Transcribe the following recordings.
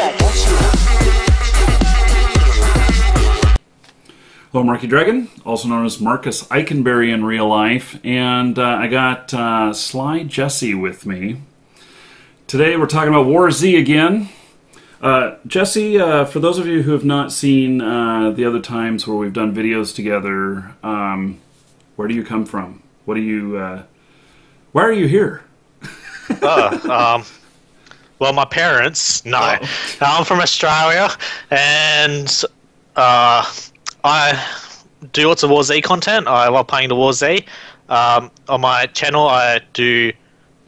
that, don't you? Hello, Marky Dragon, also known as Marcus Eikenberry in real life, and I got Sly Jesse with me. Today we're talking about War Z again. Jesse, for those of you who have not seen the other times where we've done videos together, where do you come from? What do you? Why are you here? Well, my parents. No, Oh. I'm from Australia, and I do lots of War Z content. I love playing the War Z. On my channel, I do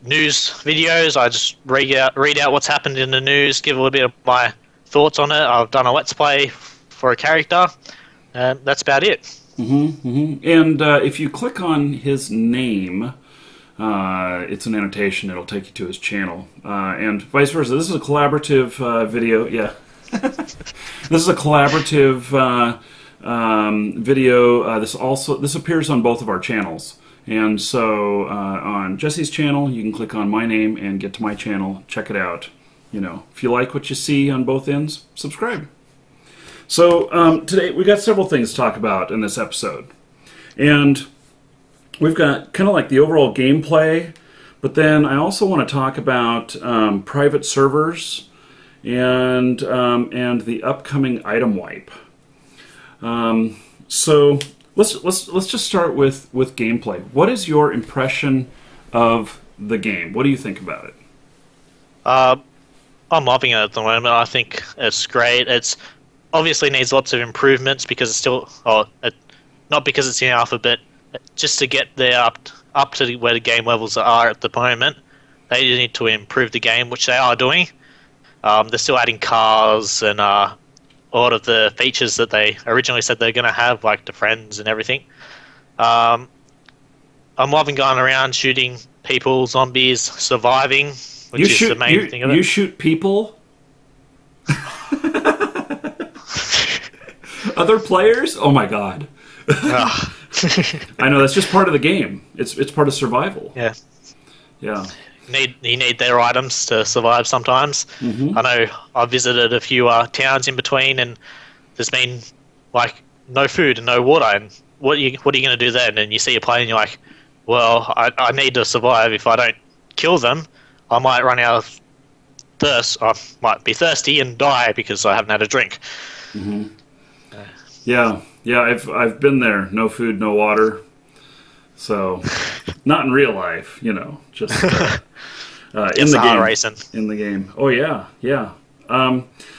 news videos. I just read out what's happened in the news, give a little bit of my thoughts on it. I've done a let's play for a character, and that's about it. And if you click on his name, it's an annotation. It'll take you to his channel, and vice versa. This is a collaborative video. Yeah, this is a collaborative video. This appears on both of our channels. And so on Jesse's channel, you can click on my name and get to my channel. Check it out. You know, if you like what you see on both ends, subscribe. So today we got several things to talk about in this episode, and we've got kind of like the overall gameplay, but then I also want to talk about private servers and the upcoming item wipe. So. Let's just start with gameplay. What is your impression of the game? What do you think about it? I'm loving it at the moment. I think it's great. It's obviously needs lots of improvements because it's still, not because it's in alpha, but just to get there up to where the game levels are at the moment. They need to improve the game, which they are doing. They're still adding cars and a lot of the features that they originally said they're going to have, like the friends and everything. I'm loving going around shooting people, zombies, surviving, which is the main thing of it. You shoot people? Other players? Oh my god. I know, that's just part of the game. It's part of survival. Yeah. Yeah. You need their items to survive sometimes. I know I've visited a few towns in between, and there's been like no food and no water. And what are you going to do then? And you see a player, and you're like, well, I need to survive. If I don't kill them, I might run out of thirst. I might be thirsty and die because I haven't had a drink. Yeah, I've been there. No food, no water. So, not in real life, you know, just in the game. Racing. In the game. Oh yeah.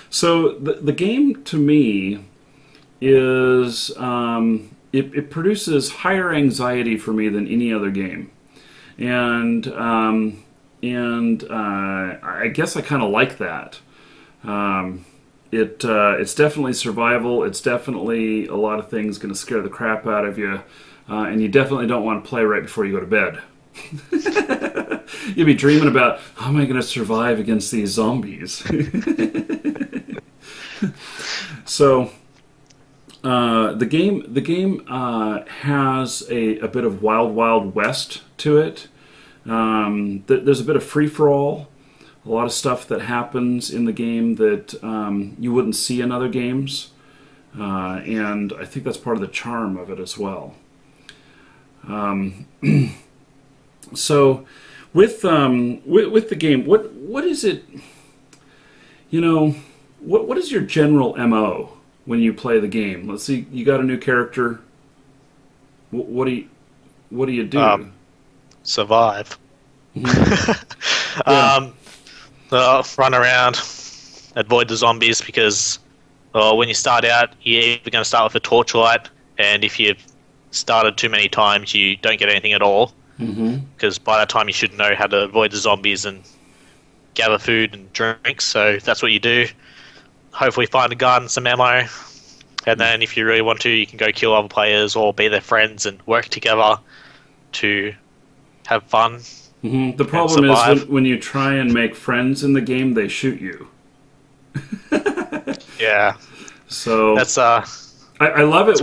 So the game to me is it produces higher anxiety for me than any other game, and I guess I kind of like that. It's definitely survival. It's definitely a lot of things going to scare the crap out of you. And you definitely don't want to play right before you go to bed. You'll be dreaming about, how am I going to survive against these zombies? So, the game has a bit of Wild Wild West to it. There's a bit of free-for-all, a lot of stuff that happens in the game that you wouldn't see in other games. And I think that's part of the charm of it as well. So with the game, what is it? You know, what is your general MO when you play the game? Let's see, you got a new character. What do you do? Survive. Yeah. Run around, avoid the zombies because when you start out, you're either going to start with a torchlight, and if you've started too many times, you don't get anything at all. Because by that time, you should know how to avoid the zombies and gather food and drinks. So that's what you do. Hopefully, find a gun, some ammo, and then if you really want to, you can go kill other players or be their friends and work together to have fun. The problem is when you try and make friends in the game, they shoot you. Yeah. So that's I love it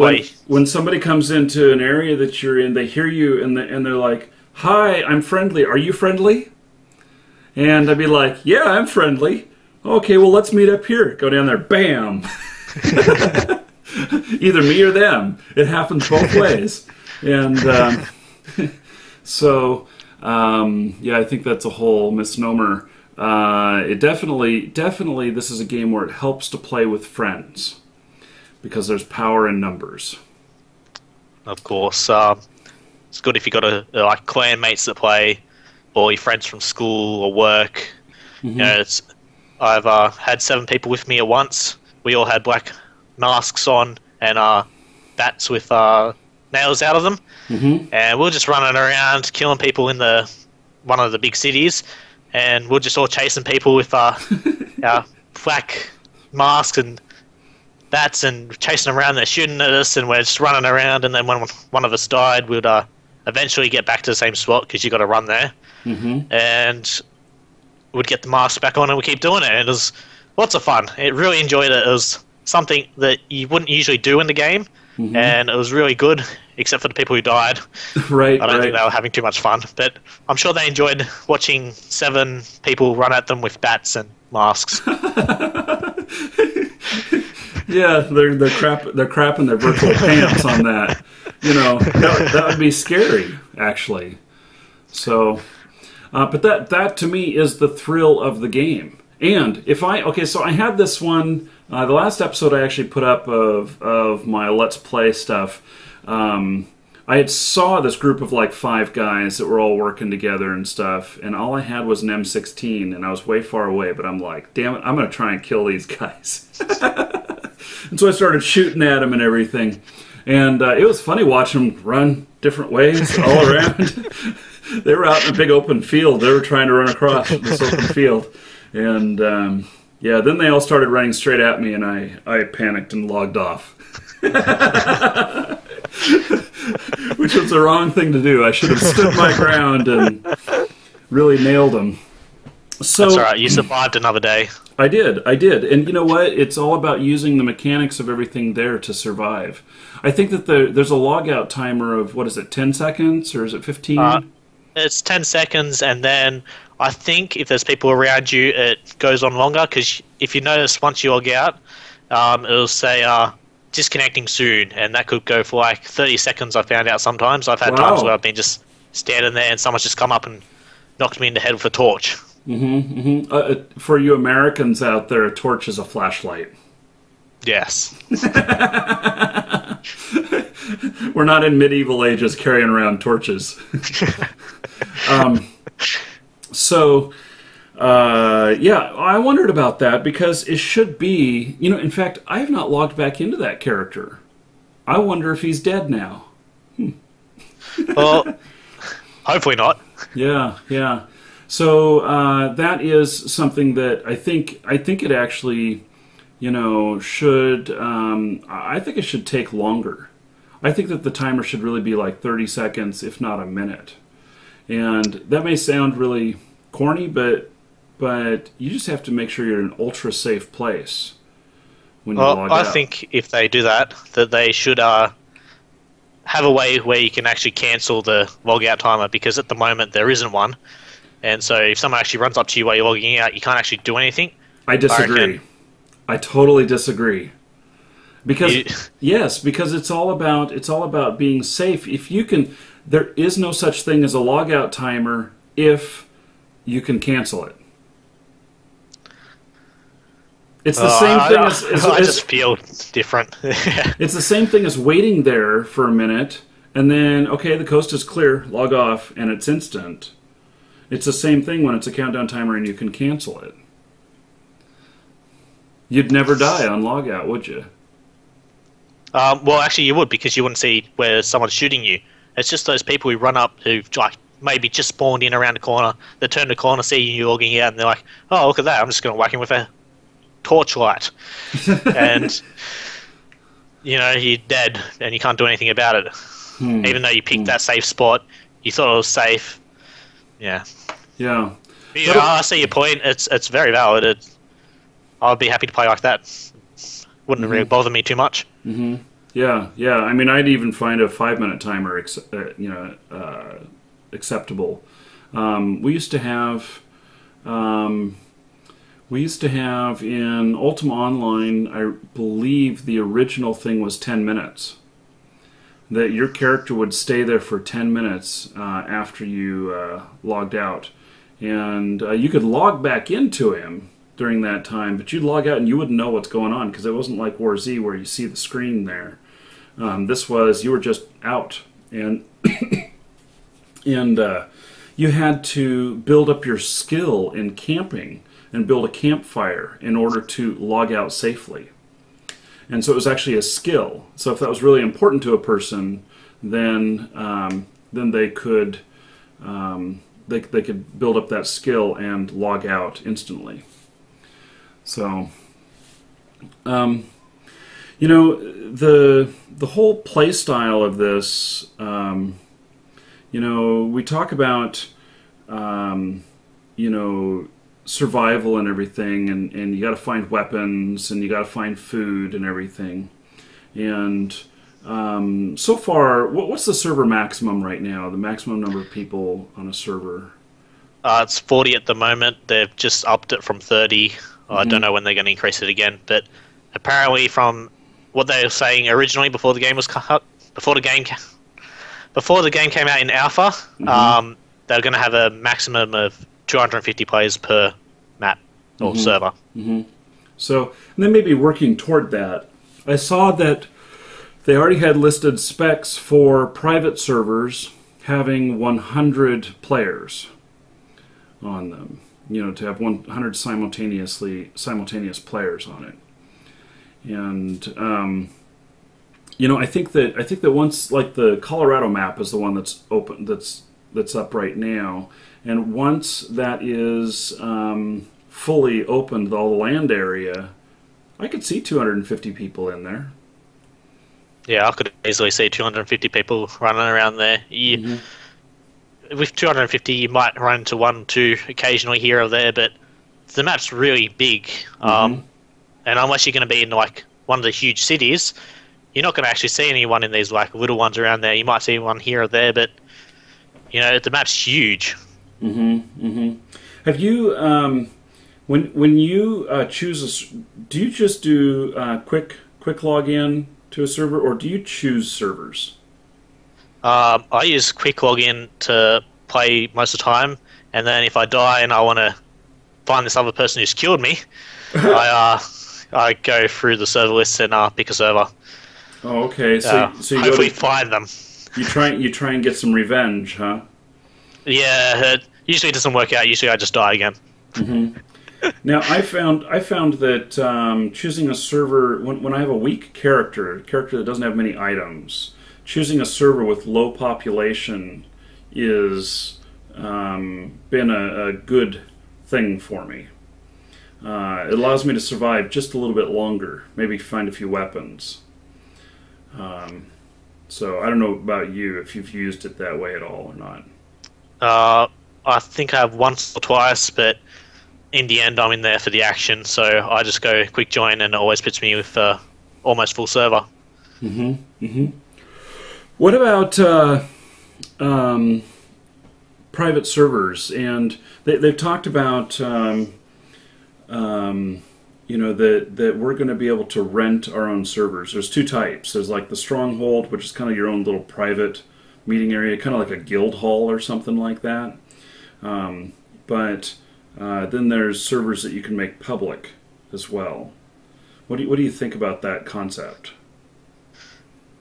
when somebody comes into an area that you're in, they hear you and they're like, "Hi, I'm friendly. Are you friendly?" And I'd be like, "Yeah, I'm friendly. Okay, well, let's meet up here. Go down there. Bam. Either me or them. It happens both ways. And so, yeah, I think that's a whole misnomer. It definitely, this is a game where it helps to play with friends because there's power in numbers. Of course, it's good if you got like clan mates that play, or your friends from school or work. Mm-hmm. You know, I've had 7 people with me at once. We all had black masks on and bats with nails out of them, and we're just running around killing people in one of the big cities, and we're just all chasing people with our black masks and bats and chasing them around. They're shooting at us, and we're just running around. And then when one of us died, we'd eventually get back to the same spot because you got to run there, and we'd get the masks back on, and we keep doing it. And it was lots of fun. It really enjoyed it. It was something that you wouldn't usually do in the game, and it was really good, except for the people who died. Right. I don't think they were having too much fun, but I'm sure they enjoyed watching 7 people run at them with bats and masks. Yeah, they're crapping their virtual pants on that. You know, that would be scary, actually. So, but that to me is the thrill of the game. And so I had this one. The last episode I actually put up of my Let's Play stuff. I had saw this group of like 5 guys that were all working together and stuff, and all I had was an M16, and I was way far away. But I'm like, damn it, I'm gonna try and kill these guys. And so I started shooting at them and everything. And it was funny watching them run different ways all around. They were out in a big open field. They were trying to run across this open field. And yeah, then they all started running straight at me, and I panicked and logged off. Which was the wrong thing to do. I should have stood my ground and really nailed them. So, that's all right. You survived another day. I did. And you know what? It's all about using the mechanics of everything there to survive. I think that there's a logout timer of, 10 seconds? Or is it 15? It's 10 seconds, and then I think if there's people around you, it goes on longer, because if you notice, once you log out, it'll say disconnecting soon, and that could go for like 30 seconds, I found out sometimes. I've had times where I've been just standing there and someone's just come up and knocked me in the head with a torch. For you Americans out there, a torch is a flashlight. Yes. We're not in medieval ages carrying around torches. Yeah, I wondered about that because it should be, in fact, I have not logged back into that character. I wonder if he's dead now. Well, hopefully not. Yeah. So that is something that I think it actually, should. I think it should take longer. I think that the timer should really be like 30 seconds, if not a minute. And that may sound really corny, but you just have to make sure you're in an ultra safe place when you log out. I think if they do that they should have a way where you can actually cancel the logout timer, because at the moment there isn't one. And so if someone actually runs up to you while you're logging out, you can't actually do anything. I disagree. I totally disagree. Because because it's all about being safe. If you can, there is no such thing as a logout timer if you can cancel it. It's the same thing as I just feel different. It's the same thing as waiting there for a minute and then the coast is clear, log off, and it's instant. It's the same thing when it's a countdown timer and you can cancel it. You'd never die on logout, would you? Well, actually, you would, because you wouldn't see where someone's shooting you. It's just those people who run up who've maybe just spawned in around the corner. They turn the corner, see you logging out, and they're like, "Oh, look at that! I'm just going to whack him with a torchlight," and you're dead, and you can't do anything about it. Even though you picked that safe spot, you thought it was safe. Yeah. I see your point. It's very valid. I'd be happy to play like that. Wouldn't really bother me too much. Yeah. I mean, I'd even find a 5-minute timer, acceptable. We used to have one We used to have in Ultima Online, I believe the original thing was 10 minutes. That your character would stay there for 10 minutes after you logged out. And you could log back into him during that time, but you'd log out and you wouldn't know what's going on because it wasn't like War Z where you see the screen there. This was, you were just out. And, and you had to build up your skill in camping and build a campfire in order to log out safely. And so it was actually a skill. So if that was really important to a person, then they could they could build up that skill and log out instantly. So you know, the whole play style of this, you know, we talk about you know, survival and everything, and you got to find weapons and you got to find food and everything. And so far, what's the server maximum right now? The maximum number of people on a server? It's 40 at the moment. They've just upped it from 30. I don't know when they're going to increase it again, but apparently, from what they were saying originally before the game was before the game came out in alpha, they're going to have a maximum of 250 players per map or server. So, and they may be working toward that. I saw that they already had listed specs for private servers having 100 players on them. You know, to have 100 simultaneous players on it. And you know, I think that once, like, the Colorado map is the one that's open, that's up right now. And once that is fully opened, all the land area, I could see 250 people in there. Yeah, I could easily see 250 people running around there. With 250, you might run into 1, 2 occasionally here or there, but the map's really big. And unless you're going to be in, like, one of the huge cities, you're not going to actually see anyone in these, like, little ones around there. You might see one here or there, but, you know, the map's huge. Have you, when you choose do you just do quick login to a server, or do you choose servers? I use quick login to play most of the time, and then if I die and I want to find this other person who's killed me, I go through the server list and pick a server. Oh, okay. So you hopefully find them. You try and get some revenge, huh? Yeah, it usually doesn't work out. Usually I just die again. Now I found that choosing a server when I have a weak character that doesn't have many items, choosing a server with low population is been a good thing for me. It allows me to survive just a little bit longer, maybe find a few weapons. So I don't know about you, if you've used it that way at all or not. I think I have once or twice, but in the end I'm in there for the action, so I just go quick join and it always puts me with almost full server. What about private servers? And they've talked about you know, that we're going to be able to rent our own servers. There's 2 types. There's like the Stronghold, which is kind of your own little private meeting area, kind of like a guild hall or something like that. But then there's servers that you can make public as well. What do you think about that concept?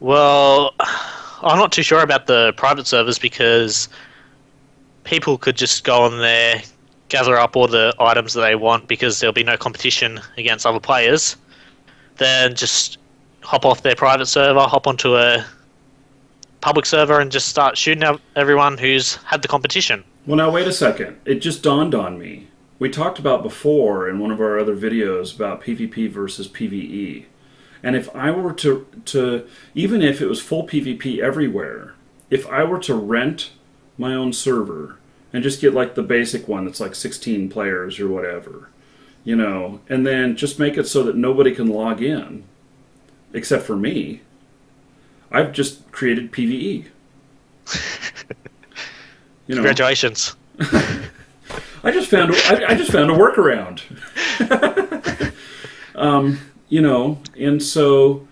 Well, I'm not too sure about the private servers because people could just go on there, gather up all the items that they want because there'll be no competition against other players. Then just hop off their private server, hop onto a public server and just start shooting out everyone who's had the competition. Well, now wait a second. It just dawned on me. We talked about before in one of our other videos about PvP versus PvE. And if I were to even if it was full PvP everywhere, if I were to rent my own server and just get like the basic one that's like 16 players or whatever, you know, and then just make it so that nobody can log in except for me, I've just created PvE. You know, congratulations. I just found a workaround. You know, and so,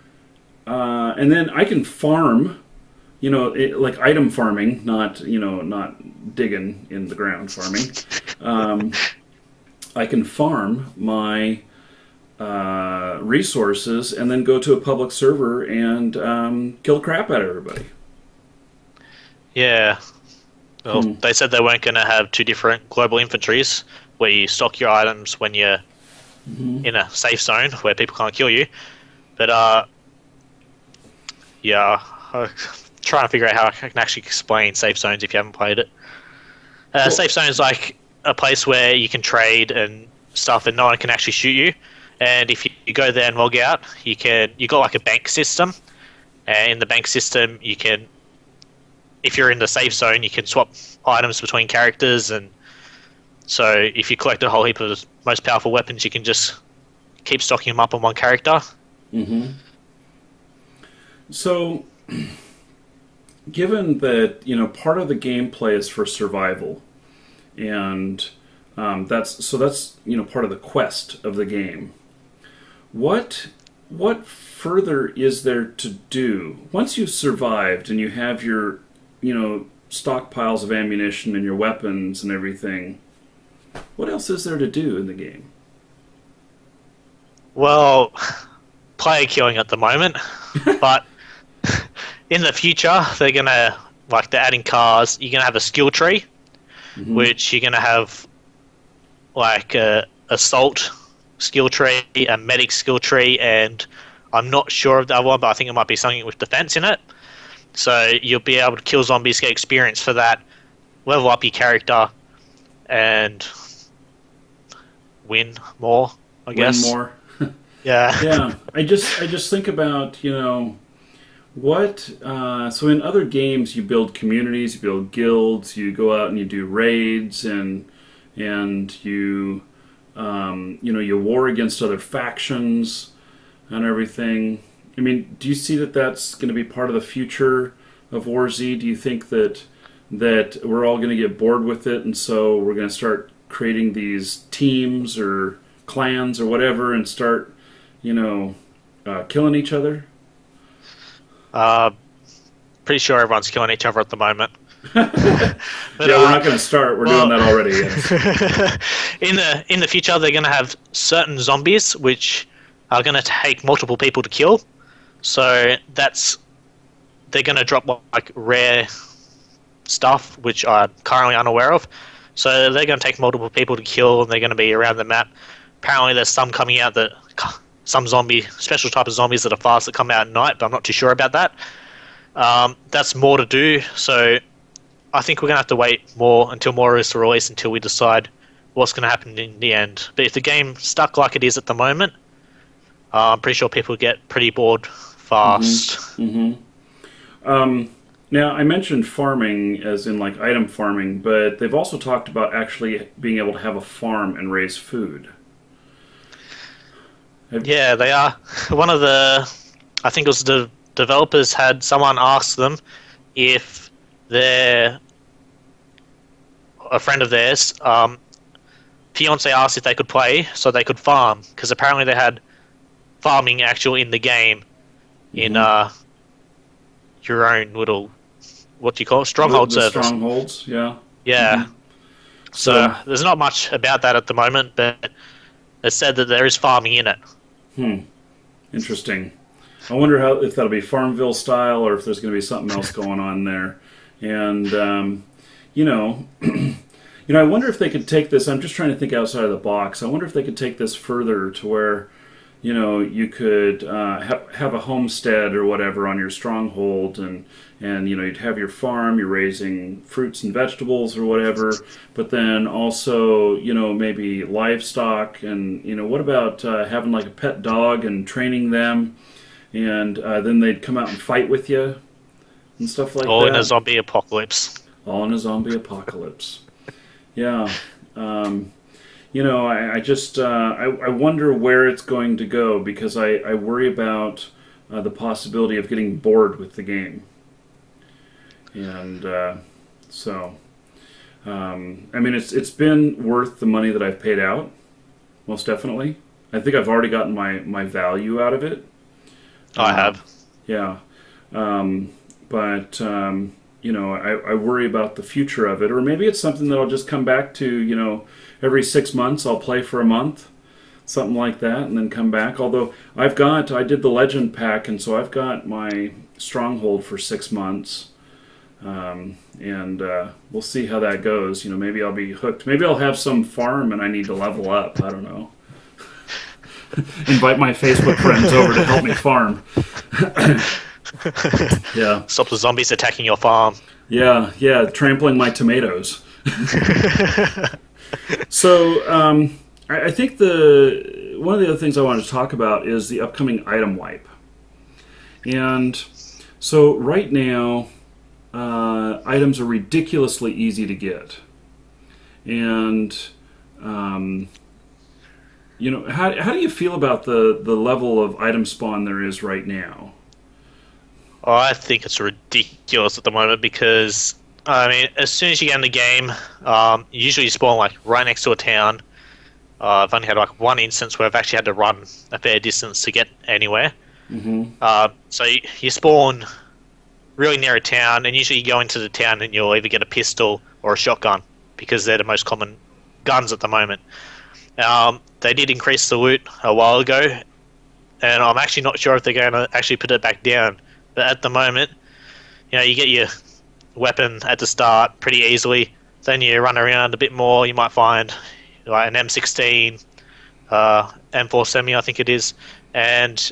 and then I can farm, you know, like item farming, not, you know, not digging in the ground farming. I can farm my resources and then go to a public server and kill the crap out of everybody. Yeah. Well, they said they weren't going to have two different global inventories where you stock your items when you're in a safe zone where people can't kill you. But, yeah, I'm trying to figure out how I can actually explain safe zones if you haven't played it. Cool. Safe zone is like a place where you can trade and stuff and no one can actually shoot you. And if you go there and log out, you got like a bank system. And in the bank system, you can, if you're in the safe zone, you can swap items between characters. And so if you collect a whole heap of the most powerful weapons, you can just keep stocking them up on one character. So, given that, you know, part of the gameplay is for survival, and that's you know, part of the quest of the game. What further is there to do once you've survived and you have your, you know, stockpiles of ammunition and your weapons and everything? What else is there to do in the game? Well, player killing at the moment, but in the future they're gonna, like, they're adding cars. You're gonna have a skill tree, which you're gonna have like a assault skill tree, a medic skill tree, and I'm not sure of the other one, but I think it might be something with defense in it. So you'll be able to kill zombies, get experience for that, level up your character, and win more, I guess. Win more. Yeah. Yeah. I just think about, you know, what so in other games you build communities, you build guilds, you go out and you do raids, and you you know, you war against other factions and everything. I mean, do you see that that's going to be part of the future of War Z? Do you think that we're all going to get bored with it, and so we're going to start creating these teams or clans or whatever and start, you know, killing each other? Pretty sure everyone's killing each other at the moment. But, yeah, we're not going to start. We're doing that already. Yes. In the future, they're going to have certain zombies which are going to take multiple people to kill. So they're going to drop like rare stuff which I'm currently unaware of. So they're going to take multiple people to kill, and they're going to be around the map. Apparently, there's some coming out that some special type of zombies that are fast that come out at night, but I'm not too sure about that. That's more to do. So I think we're going to have to wait more until more is released until we decide what's going to happen in the end. But if the game's stuck like it is at the moment, I'm pretty sure people get pretty bored fast. Now, I mentioned farming as in like item farming, but they've also talked about actually being able to have a farm and raise food. Yeah, they are. One of the, I think it was the developers, had someone ask them if a friend of theirs, fiance asked if they could play so they could farm, because apparently they had farming actually in the game in your own little, what do you call it, stronghold service. Strongholds, yeah. Yeah. So there's not much about that at the moment, but it said that there is farming in it. Interesting. I wonder if that'll be Farmville style or if there's going to be something else going on there. And you know, I wonder if they could take this. I'm just trying to think outside of the box. I wonder if they could take this further to where, you know, you could have a homestead or whatever on your stronghold, and you know, you'd have your farm, you're raising fruits and vegetables or whatever, but then also, you know, maybe livestock, and, you know, what about having like a pet dog and training them, and then they'd come out and fight with you and stuff like that. All in a zombie apocalypse. All in a zombie apocalypse. Yeah. You know, I just I wonder where it's going to go, because I worry about the possibility of getting bored with the game. And so, I mean, it's been worth the money that I've paid out most definitely. I think I've already gotten my value out of it. I have. Yeah. But I worry about the future of it. Or maybe it's something that I'll just come back to, every 6 months I'll play for a month. Something like that, and then come back. Although I did the Legend pack, and so I've got my Stronghold for 6 months. And we'll see how that goes. Maybe I'll be hooked. Maybe I'll have some farm and I need to level up. I don't know. Invite my Facebook friends over to help me farm. Yeah. Stop the zombies attacking your farm. Yeah, trampling my tomatoes. So, I think one of the other things I wanted to talk about is the upcoming item wipe. And so right now, items are ridiculously easy to get. And, how do you feel about the level of item spawn there is right now? Oh, I think it's ridiculous at the moment because, as soon as you get in the game, usually you spawn like right next to a town. I've only had like one instance where I've actually had to run a fair distance to get anywhere. Mm-hmm. So you spawn really near a town, and usually you go into the town and you'll either get a pistol or a shotgun because they're the most common guns at the moment. They did increase the loot a while ago, and I'm actually not sure if they're going to actually put it back down. But at the moment, you get your weapon at the start pretty easily. Then you run around a bit more, you might find like an M16, M4 semi, I think it is, and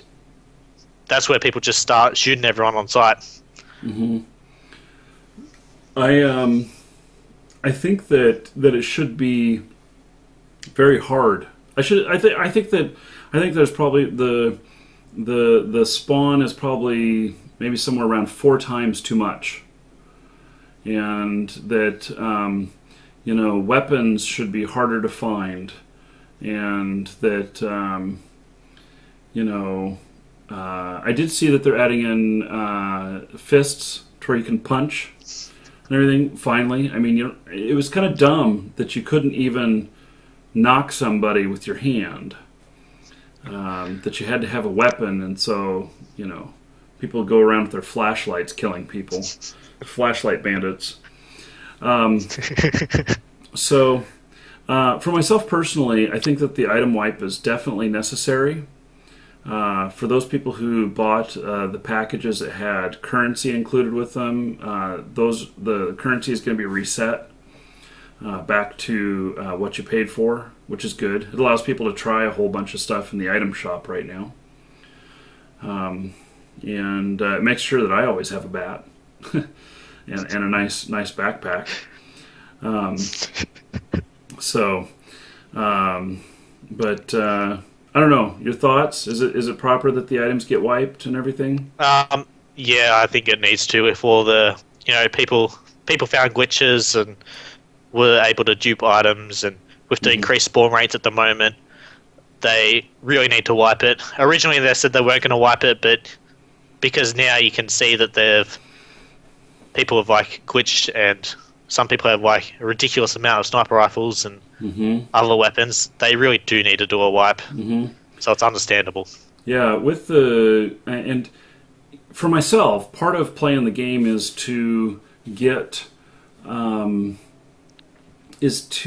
that's where people just start shooting everyone on sight. Mm-hmm. I think that it should be very hard. I think there's probably the spawn is probably maybe somewhere around 4 times too much, and that weapons should be harder to find, and that I did see that they're adding in fists to where you can punch and everything. Finally, it was kind of dumb that you couldn't even knock somebody with your hand. That you had to have a weapon, and so people go around with their flashlights killing people, flashlight bandits. So, for myself personally, I think that the item wipe is definitely necessary. For those people who bought the packages that had currency included with them, the currency is going to be reset back to what you paid for, which is good. It allows people to try a whole bunch of stuff in the item shop right now. And it makes sure that I always have a bat and a nice backpack. But I don't know. Your thoughts? Is it proper that the items get wiped and everything? Yeah, I think it needs to. If all the people found glitches and were able to dupe items, and with the increased spawn rates at the moment, they really need to wipe it. Originally, they said they weren't going to wipe it, but because now you can see that people have like glitched, and some people have like a ridiculous amount of sniper rifles and other weapons, they really do need to do a wipe. So it's understandable. Yeah, and for myself, part of playing the game is to get the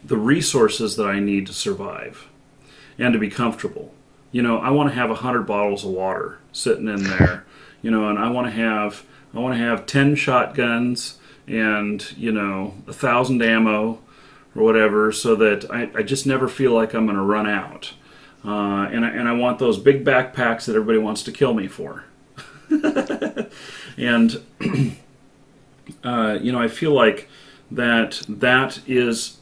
resources that I need to survive and to be comfortable. I want to have 100 bottles of water sitting in there, and I want to have 10 shotguns and 1,000 ammo or whatever, so that I just never feel like I'm going to run out. And I want those big backpacks that everybody wants to kill me for. And I feel like that is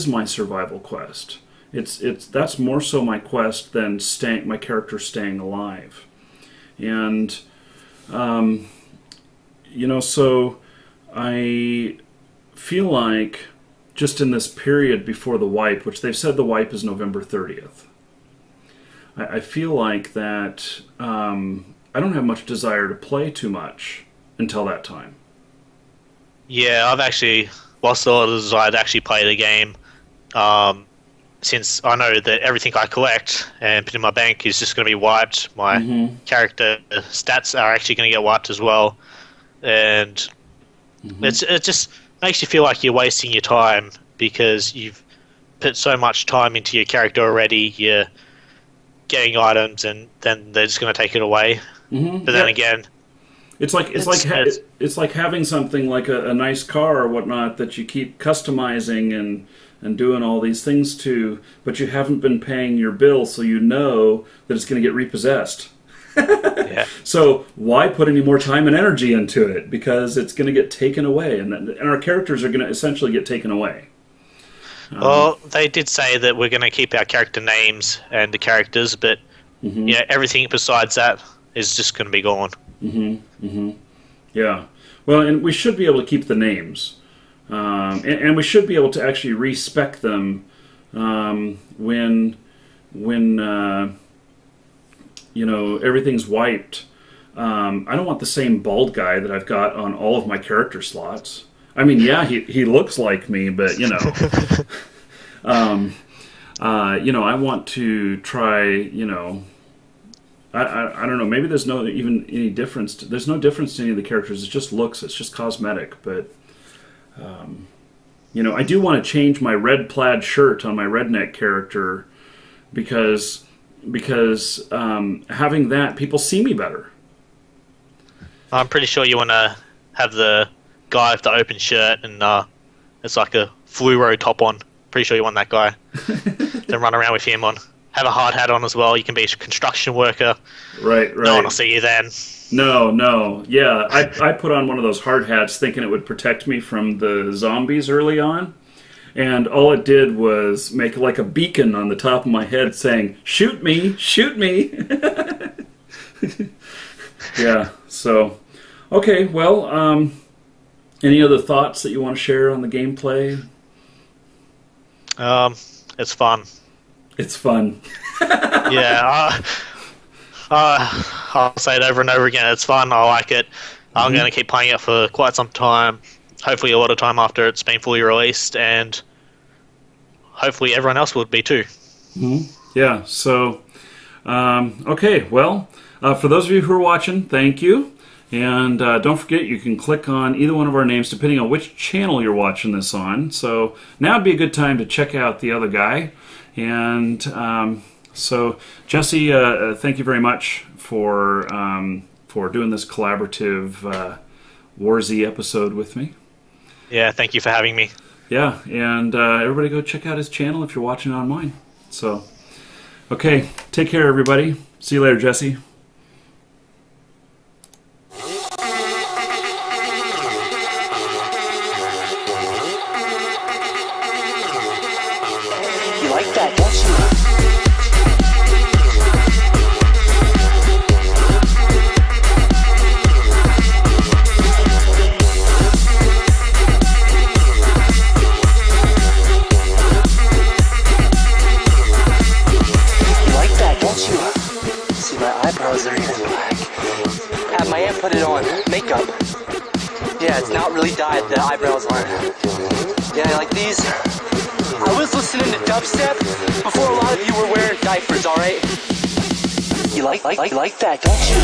my survival quest. That's more so my quest than my character staying alive. And so I feel like just in this period before the wipe, which they've said the wipe is November 30th, I feel like that I don't have much desire to play too much until that time. Yeah, I've actually, whilst I'd actually play the game, since I know that everything I collect and put in my bank is just going to be wiped, my character stats are actually going to get wiped as well, and it just makes you feel like you're wasting your time because you've put so much time into your character already. You're getting items, and then they're just going to take it away. But then again, it's like having something like a nice car or whatnot that you keep customizing and doing all these things to, but you haven't been paying your bill, so you know that it's going to get repossessed. Yeah. So why put any more time and energy into it? Because it's going to get taken away, and our characters are going to essentially get taken away. Well, they did say that we're going to keep our character names and the characters, but yeah, everything besides that is just going to be gone. Yeah. Well, and we should be able to keep the names. And we should be able to actually respec them when you know, everything's wiped. I don't want the same bald guy that I've got on all of my character slots. I mean, yeah, he looks like me, but you know, you know, I want to try. You know, I don't know. Maybe there's no even any difference. There's no difference to any of the characters. It's just looks. It's just cosmetic, but. You know, I do want to change my red plaid shirt on my redneck character because having that, people see me better. I'm pretty sure you want to have the guy with the open shirt and it's like a fluoro top on. Pretty sure you want that guy. Then run around with him on. Have a hard hat on as well. You can be a construction worker. Right. No one will see you then. No. Yeah, I put on one of those hard hats thinking it would protect me from the zombies early on. And all it did was make like a beacon on the top of my head saying, "Shoot me, shoot me." Yeah, so, okay, well, any other thoughts that you want to share on the gameplay? It's fun. It's fun. Yeah, I'll say it over and over again. It's fun. I like it. I'm going to keep playing it for quite some time. Hopefully a lot of time after it's been fully released, and hopefully everyone else would be too. Yeah, so, okay, well, for those of you who are watching, thank you. And don't forget, you can click on either one of our names depending on which channel you're watching this on. So now would be a good time to check out the other guy. And so, Jesse, thank you very much for doing this collaborative War Z episode with me. Yeah, thank you for having me. Yeah, and everybody go check out his channel if you're watching on mine. So, okay, take care, everybody. See you later, Jesse. You like that, don't you? Eyebrows are even black. Have my aunt put it on. Makeup. Yeah, it's not really dyed. The eyebrows aren't. Yeah, like these. I was listening to dubstep before a lot of you were wearing diapers, alright? You like that, don't you?